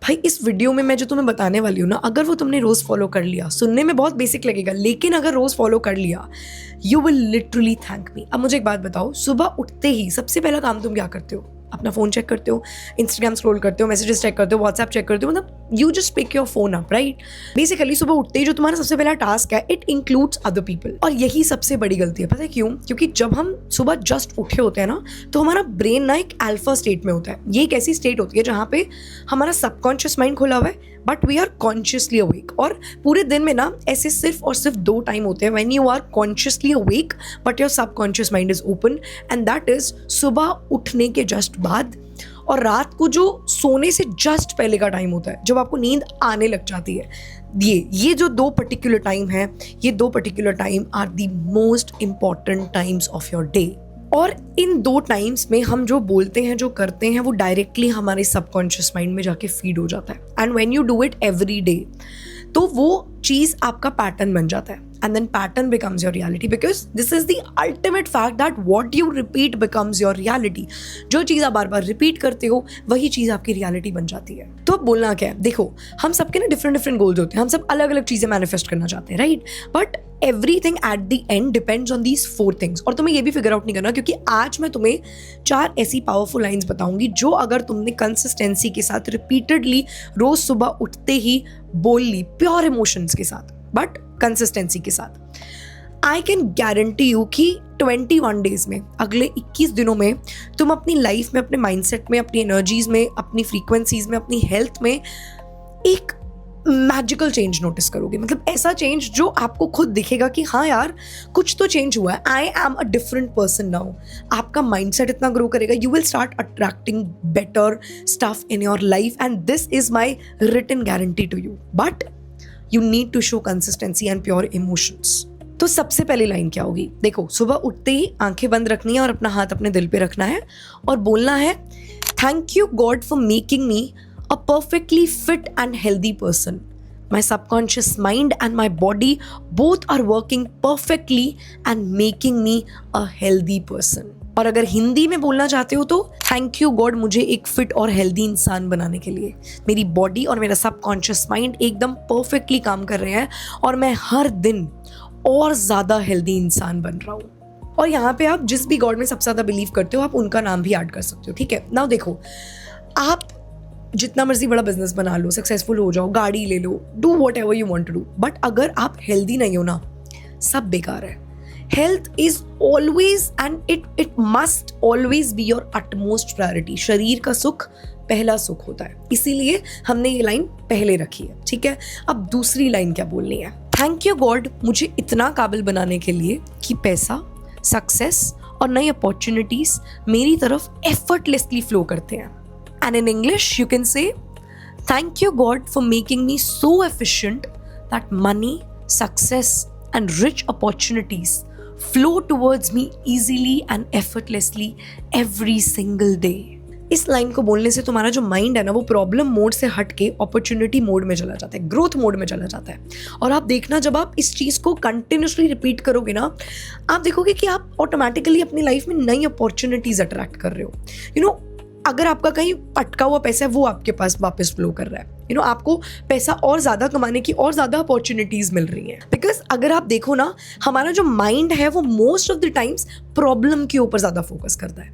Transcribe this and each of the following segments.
भाई इस वीडियो में मैं जो तुम्हें बताने वाली हूँ ना, अगर वो तुमने रोज फॉलो कर लिया, सुनने में बहुत बेसिक लगेगा लेकिन अगर रोज फॉलो कर लिया, you will literally thank me. अब मुझे एक बात बताओ, सुबह उठते ही सबसे पहला काम तुम क्या करते हो? अपना फ़ोन चेक करते हो, इंस्टाग्राम स्क्रॉल करते हो, मैसेजेस चेक करते हो, व्हाट्सएप चेक करते हो, मतलब you just pick your phone up, right? Basically सुबह उठते ही जो तुम्हारा सबसे पहला टास्क है, इट इंक्लूड्स अदर पीपल। और यही सबसे बड़ी गलती है, पता है क्यों? क्योंकि जब हम सुबह जस्ट उठे होते हैं ना, तो हमारा ब्रेन ना एक अल्फा स्टेट में होता है। ये एक ऐसी स्टेट होती है जहाँ पे हमारा सबकॉन्शियस माइंड खुला हुआ है but we are consciously awake. और पूरे दिन में ना ऐसे सिर्फ और सिर्फ 2 टाइम होते हैं when you are consciously awake but your subconscious mind is open, and that is सुबह उठने के जस्ट बाद और रात को जो सोने से जस्ट पहले का टाइम होता है, जब आपको नींद आने लग जाती है। ये जो 2 पर्टिकुलर टाइम है, ये 2 particular time are the most important times of your day. और इन 2 टाइम्स में हम जो बोलते हैं, जो करते हैं, वो डायरेक्टली हमारे सबकॉन्शियस माइंड में जाके फीड हो जाता है। And when you do it every day, तो वो चीज़ आपका पैटर्न बन जाता है, and then pattern becomes your reality, because this is the ultimate fact that what you repeat becomes your reality. जो चीज़ आप बार बार रिपीट करते हो, वही चीज़ आपकी रियलिटी बन जाती है। तो अब बोलना क्या है? देखो, हम सबके ना डिफरेंट गोल्स होते हैं, हम सब अलग अलग चीज़ें मैनिफेस्ट करना चाहते हैं, right? But everything at the end depends on these 4 things. और तुम्हें ये भी फिगर आउट नहीं करना, क्योंकि आज मैं तुम्हें 4 ऐसी पावरफुल लाइन्स बताऊंगी जो अगर तुमने कंसिस्टेंसी के साथ रिपीटेडली रोज सुबह उठते ही बोल ली, प्योर इमोशंस के साथ बट कंसिस्टेंसी के साथ, आई कैन गारंटी यू कि 21 डेज में, अगले 21 दिनों में तुम अपनी लाइफ में, अपने माइंडसेट में, अपनी एनर्जीज में, अपनी फ्रीक्वेंसीज में, अपनी हेल्थ में एक मैजिकल चेंज नोटिस करोगे। मतलब ऐसा चेंज जो आपको खुद दिखेगा कि हाँ यार, कुछ तो चेंज हुआ है, I am a different person now. आपका माइंडसेट इतना ग्रो करेगा, you will start attracting better stuff in your life, and this is my written guarantee to you. But you need to show consistency and pure emotions. तो सबसे पहली line क्या होगी? देखो, सुबह उठते ही आंखें बंद रखनी है और अपना हाथ अपने दिल पे रखना है और बोलना है, thank you God for making me a perfectly fit and healthy person. My subconscious mind and my body both are working perfectly and making me a healthy person. और अगर हिंदी में बोलना चाहते हो तो थैंक यू गॉड मुझे एक fit और हेल्दी इंसान बनाने के लिए। मेरी बॉडी और मेरा सबकॉन्शियस माइंड एकदम परफेक्टली काम कर रहे हैं और मैं हर दिन और ज़्यादा हेल्दी इंसान बन रहा हूँ। और यहाँ पे आप जिस भी गॉड में सबसे ज़्यादा बिलीव करते हो, आप उनका नाम भी ऐड कर सकते हो, ठीक है? नाउ देखो, आप जितना मर्जी बड़ा बिजनेस बना लो, सक्सेसफुल हो जाओ, गाड़ी ले लो, do whatever you want to do, but अगर आप हेल्दी नहीं हो ना, सब बेकार है। Health is always and it must always be your utmost priority. शरीर का सुख पहला सुख होता है, इसीलिए हमने ये लाइन पहले रखी है, ठीक है? अब दूसरी लाइन क्या बोलनी है? थैंक यू गॉड मुझे इतना काबिल बनाने के लिए कि पैसा, सक्सेस और नई अपॉर्चुनिटीज मेरी तरफ एफर्टलेसली फ्लो करते हैं। And in English, you can say, thank you God for making me so efficient that money, success, and rich opportunities flow towards me easily and effortlessly every single day. इस line को बोलने से तुम्हारा जो mind है ना, वो problem mode से हट के अपॉर्चुनिटी मोड में चला जाता है, ग्रोथ मोड में चला जाता है। और आप देखना, जब आप इस चीज़ को कंटिन्यूसली रिपीट करोगे ना, आप देखोगे कि आप ऑटोमेटिकली अपनी लाइफ में नई अपॉर्चुनिटीज अट्रैक्ट कर रहे हो। यू नो, अगर आपका कहीं अटका हुआ पैसा है, वो आपके पास वापस फ्लो कर रहा है। यू नो, आपको पैसा और ज़्यादा कमाने की और ज़्यादा अपॉर्चुनिटीज़ मिल रही हैं। बिकॉज अगर आप देखो ना, हमारा जो माइंड है वो most of the times problem के ऊपर ज़्यादा फोकस करता है,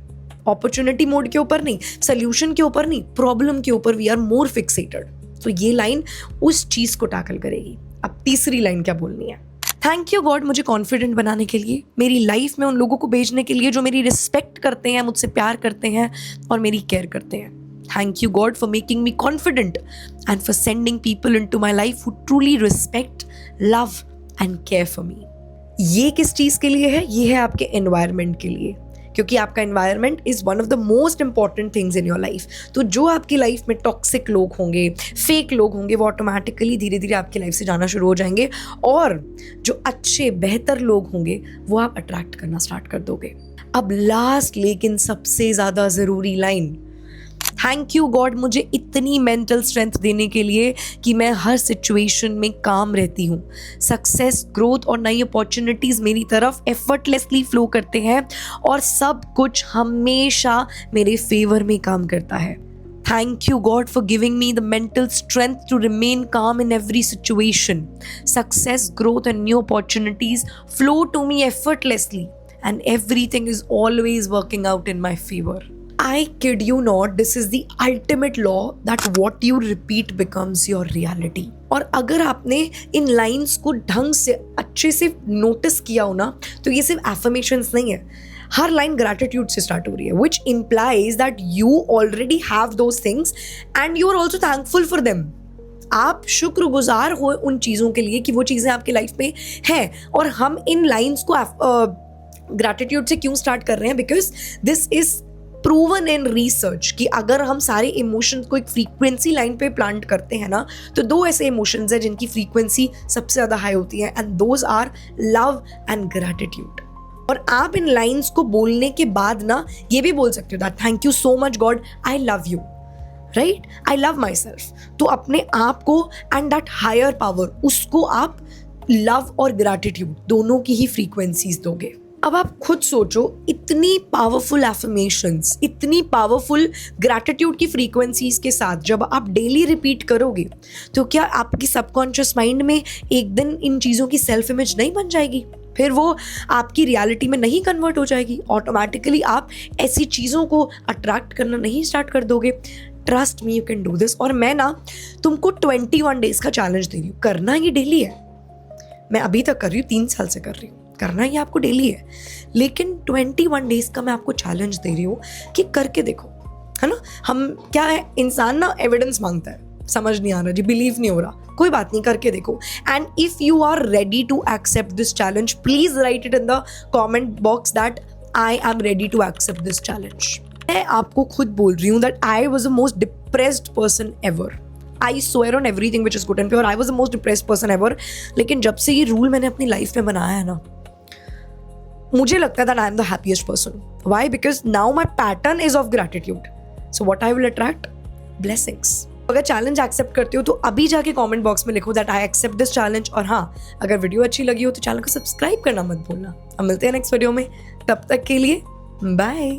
अपॉर्चुनिटी मोड के ऊपर नहीं, सोल्यूशन के ऊपर नहीं, प्रॉब्लम के ऊपर वी आर मोर फिक्सेटेड। तो ये लाइन उस चीज़ को टैकल करेगी। अब तीसरी लाइन क्या बोलनी है? थैंक यू गॉड मुझे कॉन्फिडेंट बनाने के लिए, मेरी लाइफ में उन लोगों को भेजने के लिए जो मेरी रिस्पेक्ट करते हैं, मुझसे प्यार करते हैं और मेरी केयर करते हैं। Thank you God for making me confident and for sending people into my life who truly respect, love and care for me. ये किस चीज़ के लिए है? ये है आपके एनवायरनमेंट के लिए, क्योंकि आपका environment is one of the most important things in your life. तो जो आपकी लाइफ में टॉक्सिक लोग होंगे, फेक लोग होंगे, वो ऑटोमेटिकली धीरे धीरे आपकी लाइफ से जाना शुरू हो जाएंगे, और जो अच्छे बेहतर लोग होंगे वो आप अट्रैक्ट करना स्टार्ट कर दोगे। अब लास्ट लेकिन सबसे ज़्यादा ज़रूरी लाइन, थैंक यू गॉड मुझे इतनी मेंटल स्ट्रेंथ देने के लिए कि मैं हर सिचुएशन में काम रहती हूँ। सक्सेस, ग्रोथ और नई अपॉर्चुनिटीज़ मेरी तरफ एफर्टलेसली फ्लो करते हैं और सब कुछ हमेशा मेरे फेवर में काम करता है। Thank you, God, for giving me the mental strength to remain calm in every situation. Success, growth, and new opportunities flow to me effortlessly, and everything is always working out in my favor. I kid you not, this is the ultimate law that what you repeat becomes your reality. और अगर आपने इन lines को ढंग से अच्छे से notice किया हो ना, तो ये सिर्फ एफर्मेशंस नहीं है, हर लाइन ग्रैटिट्यूड से स्टार्ट हो रही है, which implies that you already have those things and you are also thankful for them. आप शुक्रगुजार हो उन चीज़ों के लिए कि वो चीज़ें आपकी लाइफ में हैं. और हम इन लाइन्स को ग्रैटिट्यूड से क्यों स्टार्ट कर रहे हैं? Because this is proven in research कि अगर हम सारे इमोशंस को एक फ्रीक्वेंसी लाइन पे प्लांट करते हैं ना, तो दो ऐसे इमोशंस हैं जिनकी फ्रीक्वेंसी सबसे ज़्यादा हाई होती है, and those are love and gratitude. और आप इन लाइन्स को बोलने के बाद ना ये भी बोल सकते हो that thank you so much God, I love you, right, I love my self. तो अपने आप को एंड दैट हायर पावर, उसको आप लव और ग्रैटिट्यूड दोनों की ही फ्रीक्वेंसीज दोगे. अब आप खुद सोचो, इतनी पावरफुल एफर्मेशंस, इतनी पावरफुल ग्रैटिट्यूड की फ्रीक्वेंसीज के साथ जब आप डेली रिपीट करोगे, तो क्या आपकी सबकॉन्शियस माइंड में एक दिन इन चीज़ों की सेल्फ इमेज नहीं बन जाएगी? फिर वो आपकी रियलिटी में नहीं कन्वर्ट हो जाएगी? ऑटोमेटिकली आप ऐसी चीज़ों को अट्रैक्ट करना नहीं स्टार्ट कर दोगे? Trust me, you can do this. और मैं ना तुमको 21 डेज का चैलेंज दे रही हूँ. करना ये डेली है. मैं अभी तक कर रही हूँ, 3 साल से कर रही हूँ. करना ही आपको डेली है, लेकिन 21 डेज का मैं आपको चैलेंज दे रही हूँ कि करके देखो, है ना. हम क्या है, इंसान ना एविडेंस मांगता है, समझ नहीं आ रहा जी, बिलीव नहीं हो रहा, कोई बात नहीं, करके देखो. And if you are ready to accept this challenge, please write it in the comment box that I am ready to accept this challenge. मैं आपको खुद बोल रही हूँ that I was the most depressed person ever. I swear on everything which is good and pure, I was the most depressed person ever. लेकिन जब से ये रूल मैंने अपनी लाइफ में बनाया है ना, मुझे लगता है that I am the happiest person. Why? Because now my pattern is of gratitude. So what I will attract? Blessings. अगर चैलेंज एक्सेप्ट करते हो तो अभी जाके कमेंट बॉक्स में लिखो that I accept this challenge. और हाँ, अगर वीडियो अच्छी लगी हो तो चैनल को सब्सक्राइब करना मत भूलना. अब मिलते हैं नेक्स्ट वीडियो में, तब तक के लिए बाय.